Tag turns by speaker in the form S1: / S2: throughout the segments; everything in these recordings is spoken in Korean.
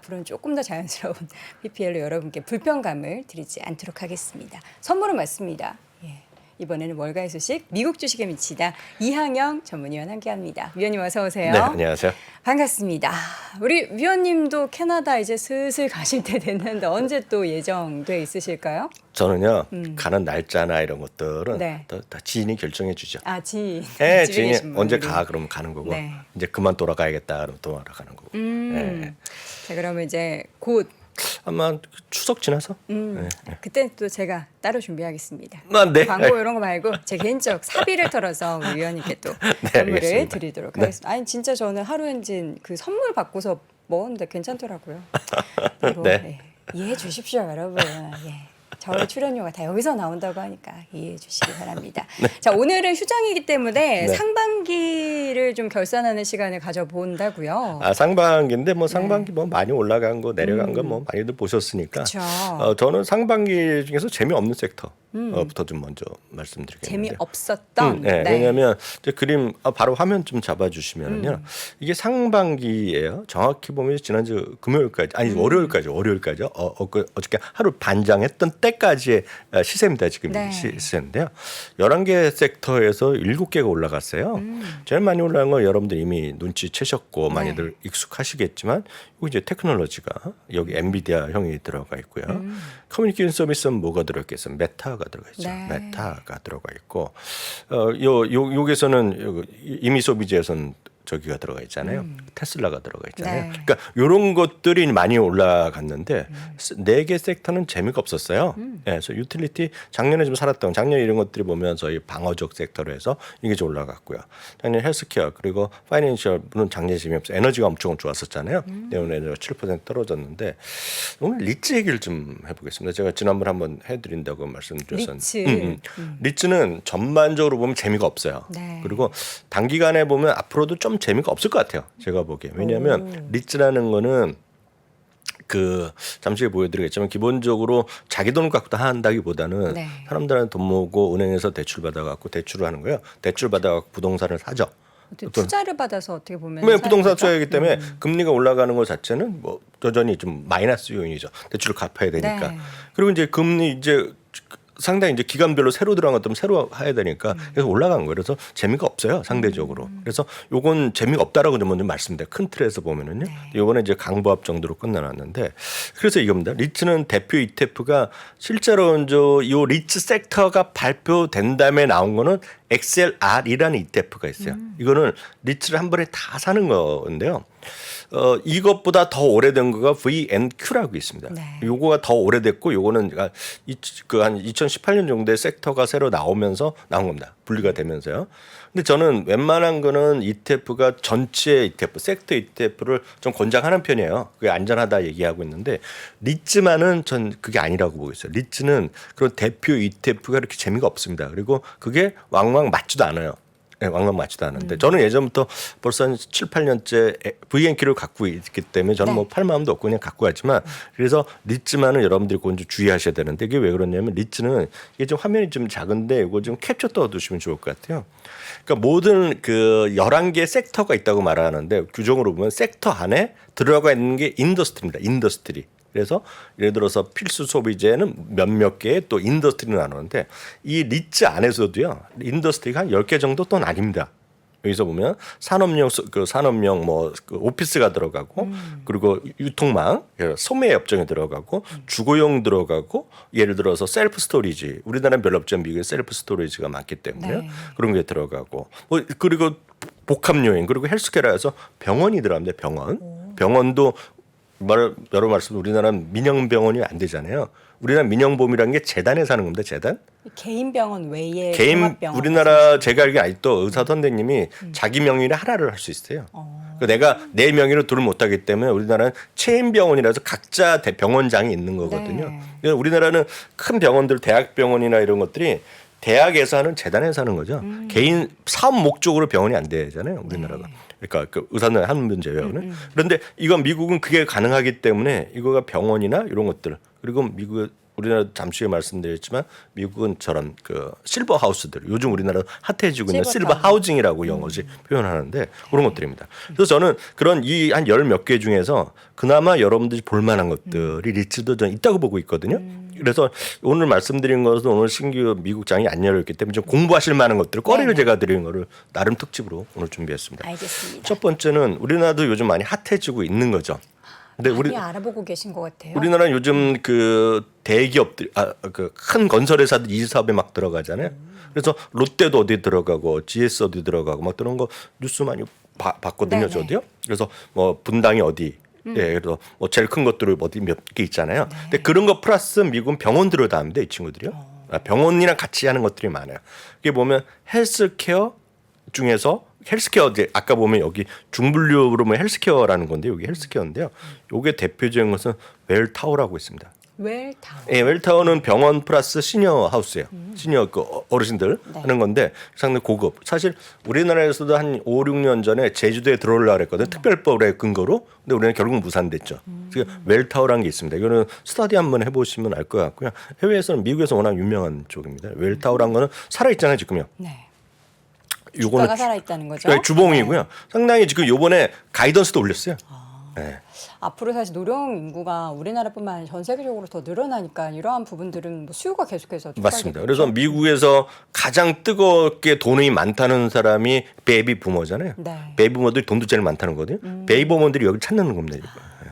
S1: 앞으로는 조금 더 자연스러운 PPL로 여러분께 불편감을 드리지 않도록 하겠습니다. 선물은 맞습니다. 예. 이번에는 월가의 소식, 미국 주식에 미치다 이항영 전문위원 함께합니다. 위원님 어서 오세요.
S2: 네, 안녕하세요.
S1: 반갑습니다. 우리 위원님도 캐나다 이제 슬슬 가실 때 됐는데 언제 또 예정돼 있으실까요?
S2: 저는요 가는 날짜나 이런 것들은
S1: 네.
S2: 다 지인이 결정해 주죠.
S1: 아, 지인.
S2: 네,
S1: 집에
S2: 지인이
S1: 계신
S2: 언제
S1: 분들이.
S2: 가 그러면 가는 거고
S1: 네.
S2: 이제 그만 돌아가야겠다 그러면 돌아가는 거고. 네.
S1: 자, 그러면 이제 곧
S2: 아마 추석 지나서. 네.
S1: 그때 또 제가 따로 준비하겠습니다.
S2: 네.
S1: 광고 이런 거 말고 제 개인적 사비를 털어서 우리 위원님께 또
S2: 네,
S1: 선물을
S2: 알겠습니다.
S1: 드리도록 하겠습니다. 아니 진짜 저는 하루 엔진 그 선물 받고서 먹었는데 괜찮더라고요. 그리고,
S2: 네.
S1: 예, 이해해 주십시오, 여러분. 예. 저의 출연료가 다 여기서 나온다고 하니까 이해해 주시기 바랍니다. 자, 오늘은 휴장이기 때문에
S2: 네.
S1: 상반기를 좀 결산하는 시간을 가져본다고요.
S2: 아, 상반기인데 뭐 상반기 뭐 많이 올라간 거 내려간 거 뭐 많이들 보셨으니까.
S1: 그쵸.
S2: 저는 상반기 중에서 재미없는 섹터부터 좀 먼저 말씀드리겠는데요.
S1: 재미없었던.
S2: 네, 왜냐하면 이제 그림 바로 화면 좀 잡아주시면은요 이게 상반기예요. 정확히 보면 지난주 금요일까지 아니 월요일까지요. 어저께 하루 반장했던 때까지의 시세입니다. 지금
S1: 네.
S2: 시세인데요. 11개 섹터에서 7개가 올라갔어요. 제일 많이 올라간 건 여러분들 이미 눈치채셨고 많이들 익숙하시겠지만 이거 이제 테크놀로지가 여기 엔비디아 형이 들어가 있고요. 커뮤니케이션 서비스는 뭐가 들어있겠어요? 메타가 들어가 있죠.
S1: 네.
S2: 메타가 들어가 있고 여기서는 이미 소비재에서는 저기가 들어가 있잖아요. 테슬라가 들어가 있잖아요.
S1: 네.
S2: 그러니까 이런 것들이 많이 올라갔는데 4개 섹터는 재미가 없었어요. 네, 그래서 유틸리티 작년에 좀 살았던 작년 이런 것들이 보면 저희 방어적 섹터로 해서 이게 좀 올라갔고요. 작년 헬스케어 그리고 파이낸셜은 작년 재미없어요. 에너지가 엄청 좋았었잖아요. 때문에 7% 떨어졌는데 오늘 리츠 얘기를 좀 해보겠습니다. 제가 지난번 한번 해드린다고 말씀드렸었는데 리츠는 전반적으로 보면 재미가 없어요.
S1: 네.
S2: 그리고 단기간에 보면 앞으로도 좀 재미가 없을 것 같아요. 제가 보기에. 왜냐하면 리츠라는 거는 그 잠시 후에 보여드리겠지만 기본적으로 자기 돈을 갖고 한다기보다는
S1: 네.
S2: 사람들한테 돈 모으고 은행에서 대출 받아갖고 대출을 하는 거예요. 대출 받아갖고 부동산을 사죠.
S1: 투자를 받아서 어떻게 보면
S2: 네, 부동산 투자이기 때문에 금리가 올라가는 것 자체는 뭐 여전히 좀 마이너스 요인이죠. 대출을 갚아야 되니까.
S1: 네.
S2: 그리고 이제 금리 이제 상당히 이제 기간별로 새로 들어간 것들은 새로 해야 되니까 그래서 올라간 거예요. 그래서 재미가 없어요 상대적으로. 그래서 요건 재미가 없다라고 좀 먼저 말씀드려요. 큰 틀에서 보면은요. 요거는 이제 강보합 정도로 끝나놨는데 그래서 이겁니다. 리츠는 대표 ETF가 실제로 이제 요 리츠 섹터가 발표된 다음에 나온 거는 XLR이라는 ETF가 있어요. 이거는 리츠를 한 번에 다 사는 건데요. 이것보다 더 오래된 거가 VNQ라고 있습니다.
S1: 네.
S2: 요거가 더 오래됐고 요거는 한 2018년 정도의 섹터가 새로 나오면서 나온 겁니다. 분리가 되면서요. 근데 저는 웬만한 거는 ETF가 전체 ETF, 섹터 ETF를 좀 권장하는 편이에요. 그게 안전하다 얘기하고 있는데 리츠만은 전 그게 아니라고 보고 있어요. 리츠는 그런 대표 ETF가 이렇게 재미가 없습니다. 그리고 그게 왕왕 맞지도 않아요. 네, 왕왕 맞지도 않은데 저는 예전부터 벌써 한 7, 8년째 VNQ를 갖고 있기 때문에 저는 뭐 팔 마음도 없고 그냥 갖고 왔지만 그래서 리츠만은 여러분들이 꼭 좀 주의하셔야 되는데 이게 왜 그러냐면 리츠는 이게 좀 화면이 좀 작은데 이거 좀 캡처 떠두시면 좋을 것 같아요. 그러니까 모든 그 11개 섹터가 있다고 말하는데 규정으로 보면 섹터 안에 들어가 있는 게 인더스트리입니다. 인더스트리. 그래서 예를 들어서 필수 소비재는 몇몇 개의 또 인더스트리를 나누는데 이 리츠 안에서도요. 인더스트리가 한 10개 정도 또 나뉩니다. 여기서 보면 산업용 뭐 그 오피스가 들어가고 그리고 유통망, 소매 업종에 들어가고 주거용 들어가고 예를 들어서 셀프 스토리지 우리나라는 별로 없지만 미국에 셀프 스토리지가 많기 때문에요.
S1: 네.
S2: 그런 게 들어가고 뭐 그리고 복합요인 그리고 헬스케어에서 병원이 들어갑니다. 병원도 여러 말씀 우리나라는 민영병원이 안 되잖아요. 우리나라 민영보험이라는 게 재단에 사는 겁니다. 재단.
S1: 개인 병원 외에
S2: 개인
S1: 종합병원
S2: 우리나라 제가 알기로 아직도 의사 선생님이 자기 명의로 하나를 할 수 있어요. 그러니까 내가 내 명의로 돈을 못 하기 때문에 우리나라는 체인 병원이라서 각자 병원장이 있는 거거든요.
S1: 네.
S2: 그러니까 우리나라는 큰 병원들, 대학병원이나 이런 것들이 대학에서 하는 재단에서 하는 거죠. 개인 사업 목적으로 병원이 안 되잖아요. 우리나라가. 그러니까 그 의사는 한 문제예요. 그런데 이건 미국은 그게 가능하기 때문에 이거가 병원이나 이런 것들 그리고 미국 우리나라 잠시 후에 말씀드렸지만 미국은 저런 그 실버 하우스들 요즘 우리나라 핫해지고 있는 실버 하우징이라고 영어지 표현하는데 그런 것들입니다. 그래서 저는 그런 이 한 열 몇 개 중에서 그나마 여러분들이 볼 만한 것들이 리츠도 전 있다고 보고 있거든요. 그래서 오늘 말씀드린 것은 오늘 신규 미국장이 안 열렸기 때문에 좀 공부하실 만한 것들 꺼리를 제가 드린 거를 나름 특집으로 오늘 준비했습니다.
S1: 알겠습니다.
S2: 첫 번째는 우리나라도 요즘 많이 핫해지고 있는 거죠. 근데
S1: 많이 알아보고 계신 것 같아요.
S2: 우리나라는 요즘 그 대기업들, 그 큰 건설회사들 이 사업에 막 들어가잖아요. 그래서 롯데도 어디 들어가고 GS 어디 들어가고 막 그런 거 뉴스 많이 봤거든요,
S1: 네네.
S2: 저도요. 그래서 뭐 분당이 어디, 그래서 뭐 제일 큰 것들을 어디 몇 개 있잖아요. 근데 그런 거 플러스 미국은 병원들을 다 하는데 이 친구들이요. 병원이랑 같이 하는 것들이 많아요. 이게 보면 헬스케어 중에서 헬스케어 이제 아까 보면 여기 중분류로 보면 헬스케어라는 건데 여기 헬스케어인데요. 요게 대표적인 것은 웰타워라고 있습니다.
S1: 웰타워.
S2: 예, 웰타워는 병원 플러스 시니어 하우스예요. 시니어 그 어르신들
S1: 네.
S2: 하는 건데 상당히 고급. 사실 우리나라에서도 한 5, 6년 전에 제주도에 들어오려고 그랬거든요. 특별법의 근거로. 근데 우리는 결국 무산됐죠. 그래서 웰타워라는 게 있습니다. 이거는 스터디 한번 해보시면 알 것 같고요. 해외에서는 미국에서 워낙 유명한 쪽입니다. 웰타워라는 거는 살아있잖아요, 지금요.
S1: 네.
S2: 요거는
S1: 주가가 살아있다는 거죠.
S2: 네, 주봉이고요. 상당히 지금 요번에 가이던스도 올렸어요. 네.
S1: 앞으로 사실 노령 인구가 우리나라뿐만 아니라 전 세계적으로 더 늘어나니까 이러한 부분들은 뭐 수요가 계속해서
S2: 맞습니다.
S1: 촉발되겠죠.
S2: 그래서 미국에서 가장 뜨겁게 돈이 많다는 사람이 베이비 부머잖아요.
S1: 네.
S2: 베이비 부머들이 돈도 제일 많다는 거거든요. 베이비 부머들이 여기 찾는 겁니다. 이거. 네.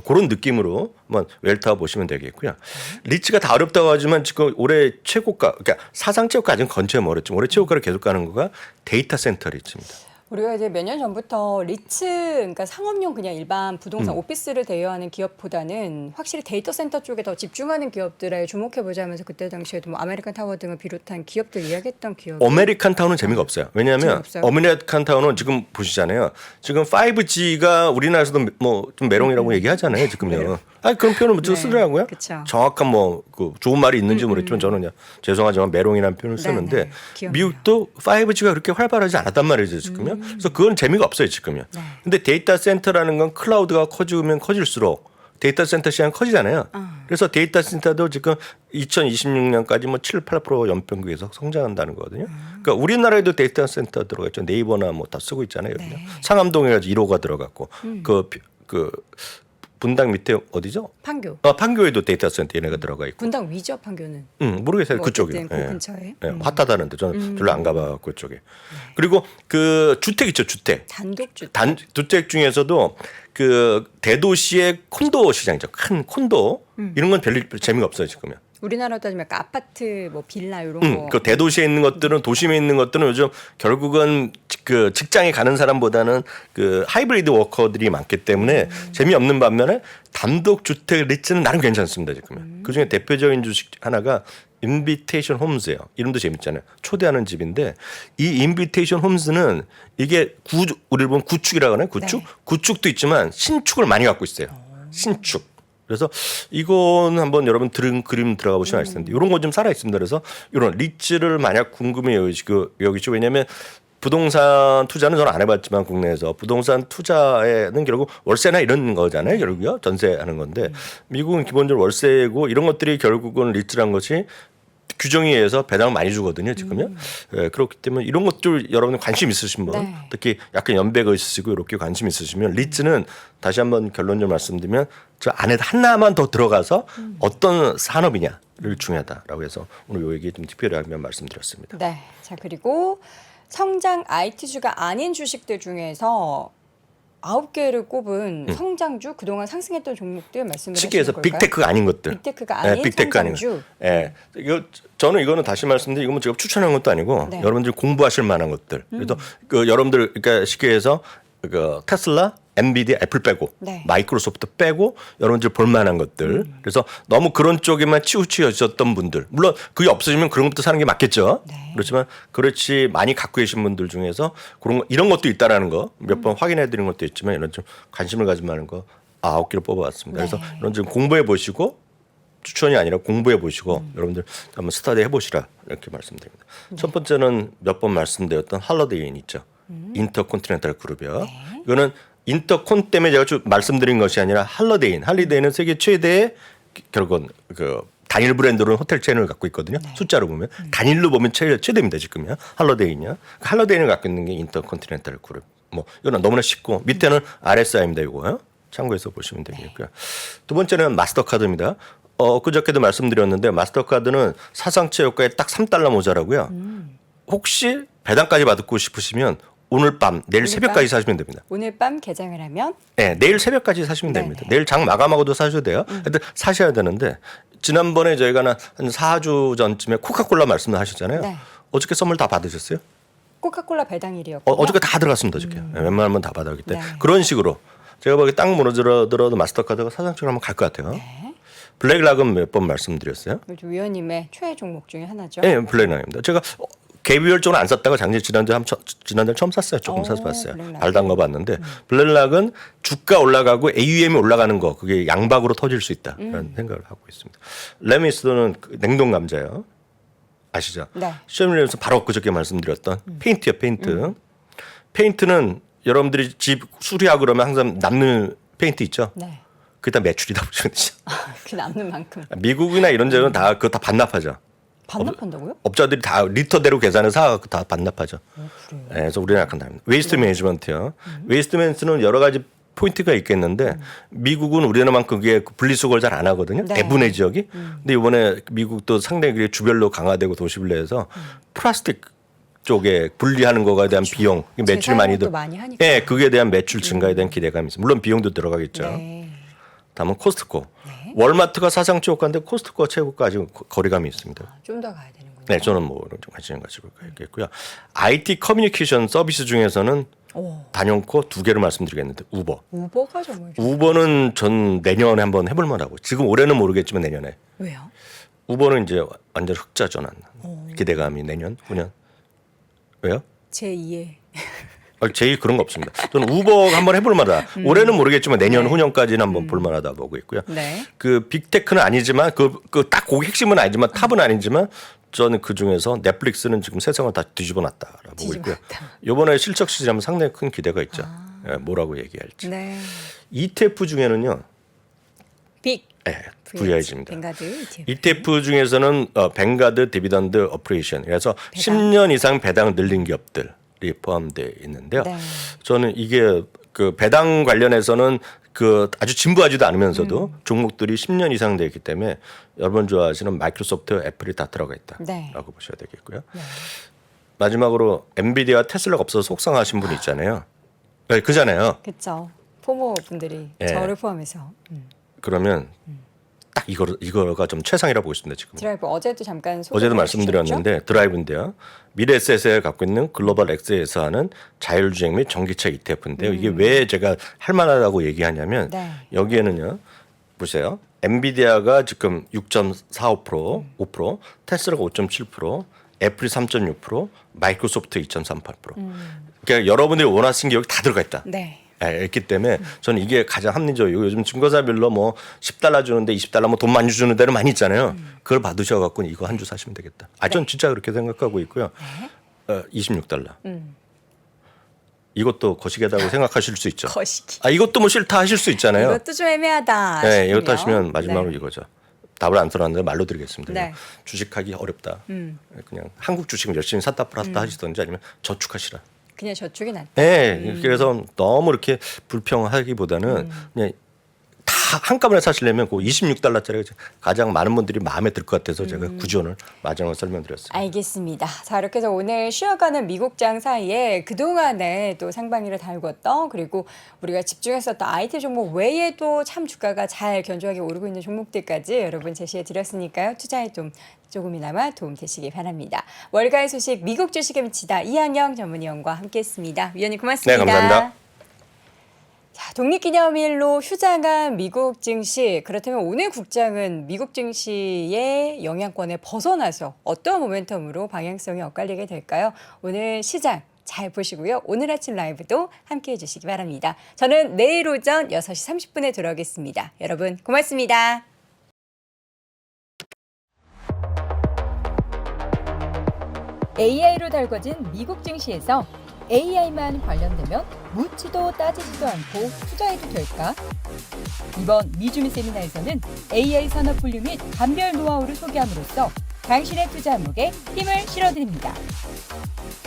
S2: 그런 느낌으로 한번 웰타워 보시면 되겠고요. 리츠가 다 어렵다고 하지만 지금 올해 최고가, 그러니까 사상 최고가 아직 건처에 멀었지만 올해 최고가를 계속 가는 거가 데이터 센터 리츠입니다.
S1: 우리가 이제 몇 년 전부터 리츠, 그러니까 상업용 그냥 일반 부동산 오피스를 대여하는 기업보다는 확실히 데이터 센터 쪽에 더 집중하는 기업들에 주목해 보자면서 그때 당시에도 뭐 아메리칸 타워 등을 비롯한 기업들 이야기했던 기업.
S2: 아메리칸 타운은 재미가 없어요. 왜냐하면
S1: 재미없어요?
S2: 아메리칸 타운은 지금 보시잖아요. 지금 5G가 우리나라에서도 뭐 좀 메롱이라고 얘기하잖아요. 지금요. 아니 그런 표현을 좀
S1: 네,
S2: 쓰더라고요.
S1: 그쵸.
S2: 정확한 뭐 그 좋은 말이 있는지 모르겠지만 저는 그냥 죄송하지만 메롱이라는 표현을 쓰는데
S1: 네, 기억나요.
S2: 미국도 5G가 그렇게 활발하지 않았단 말이죠. 지금요. 그래서 그건 재미가 없어요. 지금요.
S1: 네.
S2: 근데 데이터 센터라는 건 클라우드가 커지면 커질수록 데이터 센터 시장 커지잖아요. 그래서 데이터 센터도 지금 2026년까지 뭐 7, 8% 연평균에서 성장한다는 거거든요. 그러니까 우리나라에도 데이터 센터 들어가 있죠. 네이버나 뭐 다 쓰고 있잖아요.
S1: 네.
S2: 상암동에 1호가 들어갔고 그 분당 밑에 어디죠?
S1: 판교.
S2: 판교에도 데이터 센터 얘네가 들어가 있고.
S1: 분당 위죠, 판교는.
S2: 모르겠어요.
S1: 뭐
S2: 그쪽이요.
S1: 어쨌든 그 근처에.
S2: 핫하다는데 저는 별로 안 가봐 그쪽에. 그리고 그 주택 있죠, 주택.
S1: 단독주택.
S2: 주택 중에서도 그 대도시의 콘도 시장이죠. 큰 콘도 이런 건 별 재미가 없어요 지금은.
S1: 우리나라로 따지면 약간 아파트, 뭐 빌라 이런 거.
S2: 그 대도시에 있는 것들은 도심에 있는 것들은 요즘 결국은 그 직장에 가는 사람보다는 그 하이브리드 워커들이 많기 때문에 재미없는 반면에 단독 주택 리츠는 나름 괜찮습니다 지금. 그 중에 대표적인 주식 하나가 인비테이션 홈즈예요. 이름도 재밌잖아요. 초대하는 집인데 이 인비테이션 홈즈는 이게 우리를 보면 구축이라고 하나요? 구축?
S1: 네.
S2: 구축도 있지만 신축을 많이 갖고 있어요. 신축. 그래서 이건 한번 여러분 그림 들어가 보시면 알 텐데 이런 거 좀 살아 있습니다. 그래서 이런 리츠를 만약 궁금해 여기죠. 왜냐하면 부동산 투자는 저는 안 해봤지만 국내에서 부동산 투자에는 결국 월세나 이런 거잖아요. 결국요. 전세하는 건데 미국은 기본적으로 월세고 이런 것들이 결국은 리츠란 것이 규정에 의해서 배당을 많이 주거든요, 지금요. 예, 그렇기 때문에 이런 것들 여러분 관심 있으신 분,
S1: 네.
S2: 특히 약간 연배가 있으시고 이렇게 관심 있으시면 리츠는 다시 한번 결론적으로 말씀드리면 저 안에 하나만 더 들어가서 어떤 산업이냐를 중요하다라고 해서 오늘 요 얘기 좀 특별히 하면 말씀드렸습니다.
S1: 네. 자, 그리고 성장 IT주가 아닌 주식들 중에서 9개를 꼽은 성장주, 그동안 상승했던 종목들 말씀을
S2: 쉽게 해서
S1: 하시는 걸까요?
S2: 빅테크가 아닌 것들.
S1: 빅테크가 아닌
S2: 빅테크 아닌
S1: 성장주.
S2: 것. 예. 저는 이거는 다시 말씀드리면 이건 제가 추천한 것도 아니고
S1: 네.
S2: 여러분들이 공부하실 만한 것들. 그래서 그 여러분들 그러니까 쉽게 해서 그 테슬라 엔비디아, 애플 빼고
S1: 네.
S2: 마이크로소프트 빼고 여러분들 볼만한 것들. 그래서 너무 그런 쪽에만 치우치셨던 분들. 물론 그게 없으시면 그런 것도 사는 게 맞겠죠.
S1: 네.
S2: 그렇지만 그렇지 많이 갖고 계신 분들 중에서 그런 거, 이런 것도 있다라는 거 몇 번 확인해 드린 것도 있지만 이런 좀 관심을 가질 만한 거 9개를 뽑아왔습니다.
S1: 네.
S2: 그래서 이런 좀 공부해 보시고 추천이 아니라 공부해 보시고 여러분들 한번 스터디 해보시라 이렇게 말씀드립니다. 첫 번째는 몇 번 말씀드렸던 할러데이인 있죠. 인터컨티넨탈 그룹이요.
S1: 네.
S2: 이거는 인터콘 때문에 제가 좀 말씀드린 것이 아니라 할리데이는 세계 최대의 결국은 그 단일 브랜드로는 호텔 체인을 갖고 있거든요. 숫자로 보면 단일로 보면 최대입니다 지금요. 할러데이냐. 할러데이를 갖고 있는 게 인터컨티넨탈 그룹. 뭐 이거는 너무나 쉽고 밑에는 RSI입니다. 이거 참고해서 보시면 되겠고요. 두 번째는 마스터카드입니다. 그저께도 말씀드렸는데 마스터카드는 사상체 효과에 딱 $3 모자라고요. 혹시 배당까지 받고 싶으시면 오늘 밤 내일 새벽까지 사시면 됩니다.
S1: 오늘 밤 개장을 하면
S2: 네, 내일 새벽까지 사시면
S1: 네네.
S2: 됩니다. 내일 장 마감하고도 사셔도 돼요. 하여튼 사셔야 되는데 지난번에 저희가 한 4주 전쯤에 코카콜라 말씀을 하셨잖아요.
S1: 네.
S2: 어저께 선물 다 받으셨어요?
S1: 코카콜라 배당일이었고
S2: 어저께 다 들어갔습니다. 어저께. 웬만하면 다 받았기 때문에
S1: 네. 그런
S2: 그런 식으로 제가 보기에 딱 무너들어도 마스터카드가 사상처럼 한번 갈 것 같아요.
S1: 네.
S2: 블랙락은 몇 번 말씀드렸어요?
S1: 요즘 위원님의 최애 종목 중에 하나죠.
S2: 네, 블랙락입니다. 제가 개별적으로 안 샀다가 지난달 처음 샀어요. 조금 사서 봤어요.
S1: 블랙락.
S2: 발 담가 봤는데 블랙락은 주가 올라가고 AUM이 올라가는 거 그게 양박으로 터질 수 있다라는 생각을 하고 있습니다. 레미스도는 냉동 감자예요. 아시죠?
S1: 네.
S2: 시험에서 바로 그저께 말씀드렸던 페인트요, 페인트. 페인트는 여러분들이 집 수리하고 그러면 항상 남는 페인트 있죠?
S1: 네.
S2: 그게 다 매출이다 보시면 되죠.
S1: 그 남는 만큼
S2: 미국이나 이런 데는 다 그거 다 반납하죠.
S1: 반납한다고요?
S2: 업자들이 다 리터대로 계산해서 다 반납하죠.
S1: 그래요?
S2: 네, 그래서 우리는 약간 다릅니다. 웨이스트 매니지먼트요. 웨이스트 매니지먼트는 여러 가지 포인트가 있겠는데 미국은 우리나라만큼 그게 분리수거를 잘 안 하거든요.
S1: 네.
S2: 대부분의 지역이. 근데 이번에 미국도 상당히 그게 주별로 강화되고 도시별로해서 플라스틱 쪽에 분리하는 거에 대한 비용, 매출이 많이
S1: 재사용도 많이 하니까.
S2: 예, 그게 대한 매출 증가에 대한 기대감이 있습니다. 물론 비용도 들어가겠죠.
S1: 네.
S2: 다음은 코스트코.
S1: 네.
S2: 월마트가 사상치 효과인데 코스트코가 최고가 아직 거리감이 있습니다.
S1: 좀 더 가야 되는군요.
S2: 네, 저는 뭐 좀 관심 가지고 있겠고요. IT 커뮤니케이션 서비스 중에서는
S1: 오,
S2: 단연코 2개를 말씀드리겠는데 우버.
S1: 우버가 정말
S2: 우버는 전 내년에 한번 해볼 만하고 지금 올해는 모르겠지만 내년에.
S1: 왜요?
S2: 우버는 이제 완전 흑자 전환. 기대감이 내년, 후년. 왜요?
S1: 제2의
S2: 제일 그런 거 없습니다. 저는 우버 한번 해볼 만하다. 올해는 모르겠지만 내년 후년까지는 한번 볼 만하다 보고 있고요.
S1: 네.
S2: 그 빅테크는 아니지만 그 딱 거기 핵심은 아니지만 탑은 아니지만 저는 그 중에서 넷플릭스는 지금 세상을 다 뒤집어 놨다라고 보고 있고요.
S1: 뒤집어놨다.
S2: 이번에 실적 시즌하면 상당히 큰 기대가 있죠. 예, 뭐라고 얘기할지.
S1: 네.
S2: ETF 중에는요.
S1: 빅
S2: 예, VIG입니다.
S1: 뱅가드 ETF.
S2: ETF 중에서는 뱅가드 디비던드 어프레이션. 그래서 10년 이상 배당 늘린 기업들이 포함되어 있는데요.
S1: 네.
S2: 저는 이게 그 배당 관련해서는 그 아주 진부하지도 않으면서도 종목들이 10년 이상 되기 때문에 여러분 좋아하시는 마이크로소프트, 애플이 다 들어가 있다라고
S1: 네.
S2: 보셔야 되겠고요.
S1: 네.
S2: 마지막으로 엔비디아, 테슬라가 없어서 속상하신 분 있잖아요. 네, 그잖아요.
S1: 그렇죠. 포모 분들이
S2: 예.
S1: 저를 포함해서
S2: 그러면 딱 이거가 좀 최상이라고 보고 있습니다 지금.
S1: 드라이브 어제도 잠깐
S2: 어제도
S1: 소개해
S2: 말씀드렸는데 드라이브인데요. 미래에셋에 갖고 있는 글로벌 X에서 하는 자율주행 및 전기차 ETF인데요. 이게 왜 제가 할 만하다고 얘기하냐면
S1: 네.
S2: 여기에는요. 보세요. 엔비디아가 지금 6.45%, 5%, 테슬라가 5.7%, 애플이 3.6%, 마이크로소프트 2.38%. 그러니까 여러분들이 원하시는 게 여기 다 들어가 있다.
S1: 네.
S2: 있기 때문에 저는 이게 가장 합리적이고 요즘 증거사별로 뭐 $10 주는데 $20 뭐 돈 많이 주는 데는 많이 있잖아요. 그걸 받으셔갖고 이거 한 주 사시면 되겠다. 전 진짜 그렇게 생각하고 있고요. $26. 이것도 거시기하다고 생각하실 수 있죠.
S1: 거시기.
S2: 이것도 뭐 싫다 하실 수 있잖아요.
S1: 이것도 좀 애매하다.
S2: 네, 이것도
S1: 싶으면.
S2: 하시면 마지막으로
S1: 네.
S2: 이거죠. 답을 안 들었는데 말로 드리겠습니다.
S1: 네.
S2: 주식하기 어렵다. 그냥 한국 주식은 열심히 샀다 팔았다 하시던지 아니면 저축하시라.
S1: 그냥 저축이 낫다.
S2: 네, 그래서 너무 이렇게 불평하기보다는 그냥 다 한꺼번에 사시려면 그 $26짜리 가장 많은 분들이 마음에 들 것 같아서 제가 구조를 마지막으로 설명드렸습니다.
S1: 알겠습니다. 자, 이렇게 해서 오늘 쉬어가는 미국장 사이에 그동안에 또 상반기를 달궜던 그리고 우리가 집중했었던 IT 종목 외에도 참 주가가 잘 견조하게 오르고 있는 종목들까지 여러분 제시해 드렸으니까요. 투자에 좀 조금이나마 도움 되시기 바랍니다. 월가의 소식 미국 주식에 미치다 이한영 전문위원과 함께했습니다. 위원님 고맙습니다.
S2: 네, 감사합니다.
S1: 자, 독립기념일로 휴장한 미국 증시, 그렇다면 오늘 국장은 미국 증시의 영향권에 벗어나서 어떤 모멘텀으로 방향성이 엇갈리게 될까요? 오늘 시장 잘 보시고요. 오늘 아침 라이브도 함께해 주시기 바랍니다. 저는 내일 오전 6시 30분에 돌아오겠습니다. 여러분 고맙습니다.
S3: AI로 달궈진 미국 증시에서 AI만 관련되면 묻지도 따지지도 않고 투자해도 될까? 이번 미주미 세미나에서는 AI 산업 분류 및 감별 노하우를 소개함으로써 당신의 투자 항목에 힘을 실어드립니다.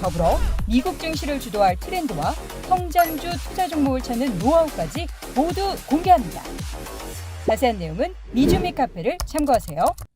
S3: 더불어 미국 증시를 주도할 트렌드와 성장주 투자 종목을 찾는 노하우까지 모두 공개합니다. 자세한 내용은 미주미 카페를 참고하세요.